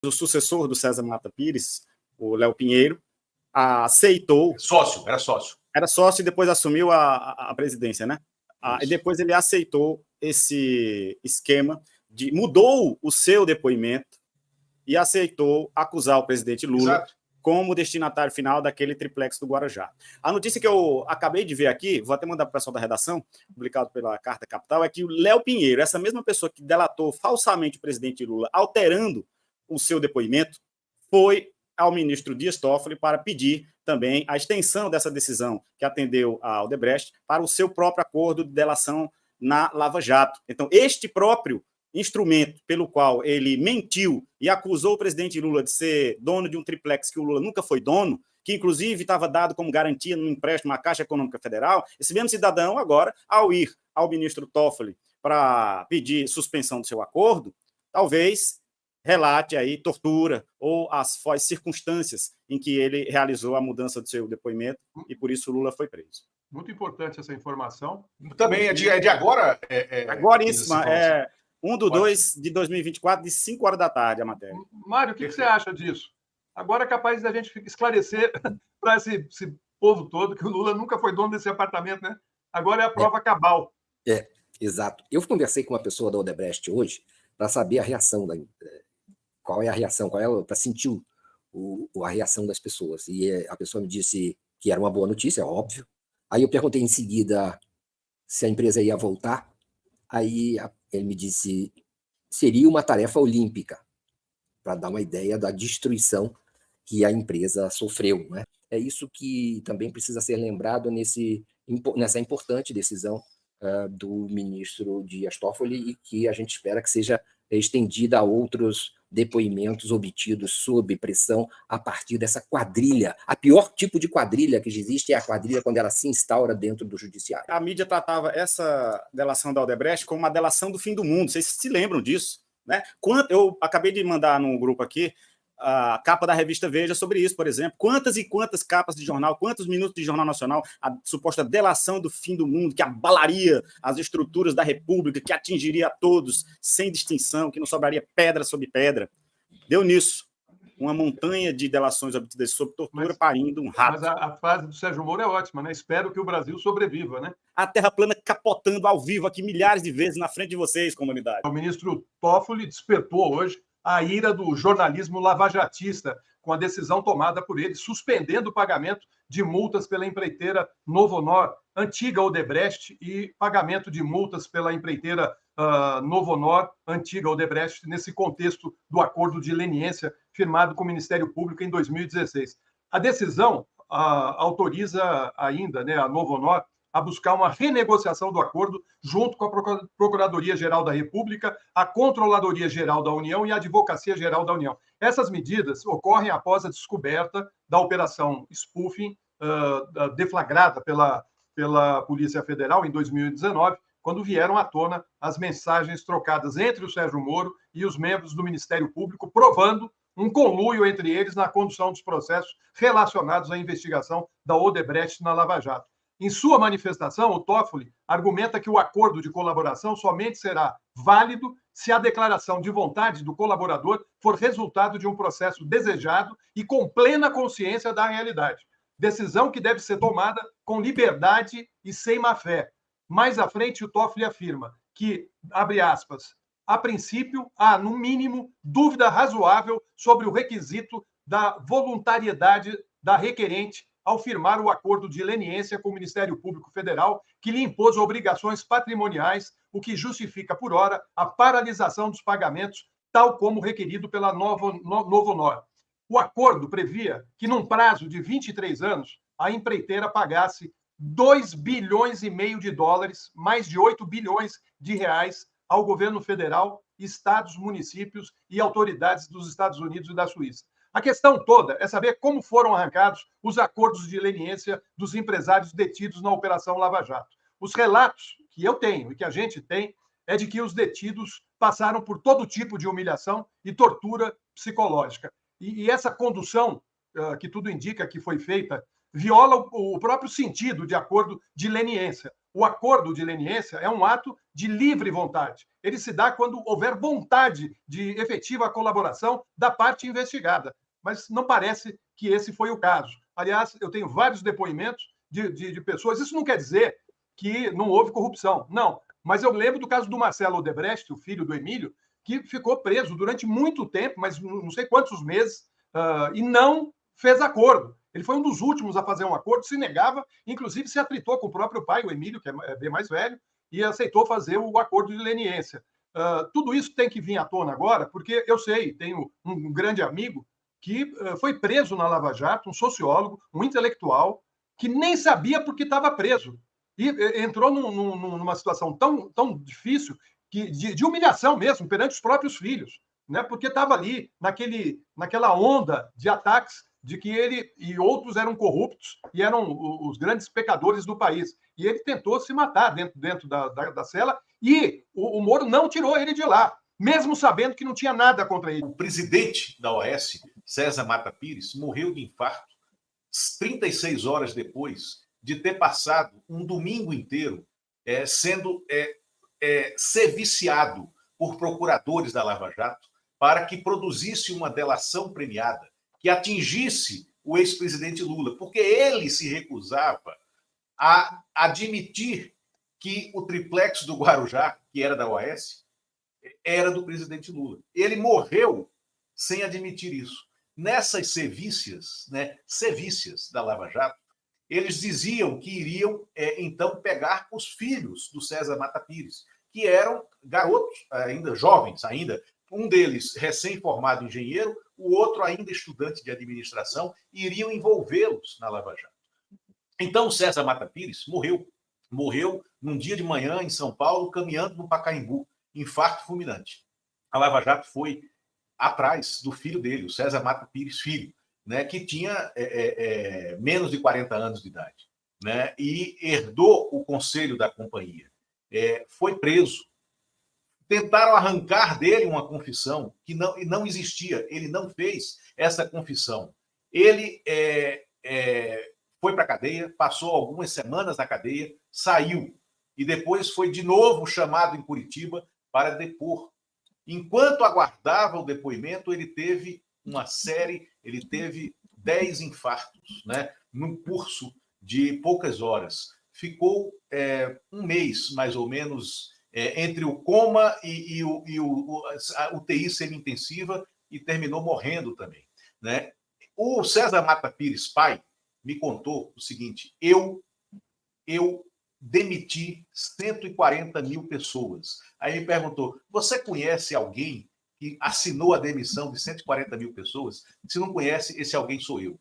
o sucessor do César Mata Pires, o Léo Pinheiro, aceitou... Era sócio e depois assumiu a presidência, né? E depois ele aceitou esse esquema, mudou o seu depoimento e aceitou acusar o presidente Lula como destinatário final daquele triplex do Guarujá. A notícia que eu acabei de ver aqui, vou até mandar para o pessoal da redação, publicado pela Carta Capital, é que o Léo Pinheiro, essa mesma pessoa que delatou falsamente o presidente Lula, alterando o seu depoimento, foi ao ministro Dias Toffoli para pedir também a extensão dessa decisão que atendeu a Odebrecht para o seu próprio acordo de delação na Lava Jato. Então, este próprio instrumento pelo qual ele mentiu e acusou o presidente Lula de ser dono de um triplex que o Lula nunca foi dono, que inclusive estava dado como garantia no empréstimo à Caixa Econômica Federal, esse mesmo cidadão agora, ao ir ao ministro Toffoli para pedir suspensão do seu acordo, talvez relate aí tortura ou as circunstâncias em que ele realizou a mudança do seu depoimento e por isso Lula foi preso. Muito importante essa informação. Também é de agora? Agoríssima, 1/2 de 2024, de 5 horas da tarde, a matéria. Mário, o que você acha disso? Agora é capaz da gente esclarecer para esse povo todo que o Lula nunca foi dono desse apartamento, né? Agora é a prova cabal. Exato. Eu conversei com uma pessoa da Odebrecht hoje para saber a reação, qual é a reação, para sentir a reação das pessoas. E a pessoa me disse que era uma boa notícia, óbvio. Aí eu perguntei em seguida se a empresa ia voltar. Aí ele me disse seria uma tarefa olímpica, para dar uma ideia da destruição que a empresa sofreu, né? É isso que também precisa ser lembrado nessa importante decisão do ministro Dias Toffoli e que a gente espera que seja estendida a outros depoimentos obtidos sob pressão a partir dessa quadrilha. A pior tipo de quadrilha que existe é a quadrilha quando ela se instaura dentro do judiciário. A mídia tratava essa delação da Odebrecht como uma delação do fim do mundo. Vocês se lembram disso, né? Eu acabei de mandar num grupo aqui a capa da revista Veja sobre isso, por exemplo. Quantas e quantas capas de jornal, quantos minutos de Jornal Nacional, a suposta delação do fim do mundo, que abalaria as estruturas da República, que atingiria a todos, sem distinção, que não sobraria pedra sobre pedra. Deu nisso. Uma montanha de delações obtidas sob tortura, parindo um rato. Mas a frase do Sérgio Moro é ótima, né? Espero que o Brasil sobreviva, né? A Terra plana capotando ao vivo aqui milhares de vezes na frente de vocês, comunidade. O ministro Toffoli despertou hoje a ira do jornalismo lavajatista com a decisão tomada por ele, suspendendo o pagamento de multas pela empreiteira Novonor, antiga Odebrecht, e pagamento de multas pela empreiteira Novonor, antiga Odebrecht, nesse contexto do acordo de leniência firmado com o Ministério Público em 2016. A decisão autoriza ainda, né, a Novonor a buscar uma renegociação do acordo junto com a Procuradoria-Geral da República, a Controladoria-Geral da União e a Advocacia-Geral da União. Essas medidas ocorrem após a descoberta da operação spoofing deflagrada pela Polícia Federal em 2019, quando vieram à tona as mensagens trocadas entre o Sérgio Moro e os membros do Ministério Público, provando um conluio entre eles na condução dos processos relacionados à investigação da Odebrecht na Lava Jato. Em sua manifestação, o Toffoli argumenta que o acordo de colaboração somente será válido se a declaração de vontade do colaborador for resultado de um processo desejado e com plena consciência da realidade. Decisão que deve ser tomada com liberdade e sem má-fé. Mais à frente, o Toffoli afirma que, abre aspas, a princípio, há, no mínimo, dúvida razoável sobre o requisito da voluntariedade da requerente ao firmar o acordo de leniência com o Ministério Público Federal, que lhe impôs obrigações patrimoniais, o que justifica, por hora, a paralisação dos pagamentos, tal como requerido pela Novonor. O acordo previa que, num prazo de 23 anos, a empreiteira pagasse 2,5 bilhões de dólares, mais de 8 bilhões de reais, ao governo federal, estados, municípios e autoridades dos Estados Unidos e da Suíça. A questão toda é saber como foram arrancados os acordos de leniência dos empresários detidos na Operação Lava Jato. Os relatos que eu tenho e que a gente tem é de que os detidos passaram por todo tipo de humilhação e tortura psicológica. E essa condução, que tudo indica que foi feita, viola o próprio sentido de acordo de leniência, O acordo de leniência é um ato de livre vontade. Ele se dá quando houver vontade de efetiva colaboração da parte investigada. Mas não parece que esse foi o caso. Aliás, eu tenho vários depoimentos de pessoas. Isso não quer dizer que não houve corrupção. Não. Mas eu lembro do caso do Marcelo Odebrecht, o filho do Emílio, que ficou preso durante muito tempo, mas não sei quantos meses, e não fez acordo. Ele foi um dos últimos a fazer um acordo, se negava, inclusive se atritou com o próprio pai, o Emílio, que é bem mais velho, e aceitou fazer o acordo de leniência. Tudo isso tem que vir à tona agora, porque eu sei, tenho um grande amigo que foi preso na Lava Jato, um sociólogo, um intelectual, que nem sabia por que estava preso. E entrou numa situação tão difícil, de humilhação mesmo, perante os próprios filhos, né? Porque estava ali naquela onda de ataques de que ele e outros eram corruptos e eram os grandes pecadores do país. E ele tentou se matar dentro da cela e o Moro não tirou ele de lá, mesmo sabendo que não tinha nada contra ele. O presidente da OAS, César Mata Pires, morreu de infarto 36 horas depois de ter passado um domingo inteiro sendo serviciado por procuradores da Lava Jato para que produzisse uma delação premiada que atingisse o ex-presidente Lula, porque ele se recusava a admitir que o triplex do Guarujá, que era da OAS, era do presidente Lula. Ele morreu sem admitir isso. Nessas sevícias, sevícias da Lava Jato, eles diziam que iriam, então, pegar os filhos do César Mata Pires, que eram garotos, ainda jovens, um deles recém-formado engenheiro, o outro ainda estudante de administração, e iriam envolvê-los na Lava Jato. Então, o César Mata Pires morreu num dia de manhã em São Paulo, caminhando no Pacaembu, infarto fulminante. A Lava Jato foi atrás do filho dele, o César Mata Pires Filho, que tinha menos de 40 anos de idade, e herdou o conselho da companhia. Foi preso. Tentaram arrancar dele uma confissão que não existia. Ele não fez essa confissão. Ele foi para a cadeia, passou algumas semanas na cadeia, saiu e depois foi de novo chamado em Curitiba para depor. Enquanto aguardava o depoimento, ele teve 10 infartos, num curso de poucas horas. Ficou um mês, mais ou menos, entre o coma e a UTI semi-intensiva, e terminou morrendo também. O César Mata Pires, pai, me contou o seguinte: eu demiti 140 mil pessoas. Aí me perguntou: você conhece alguém que assinou a demissão de 140 mil pessoas? Se não conhece, esse alguém sou eu.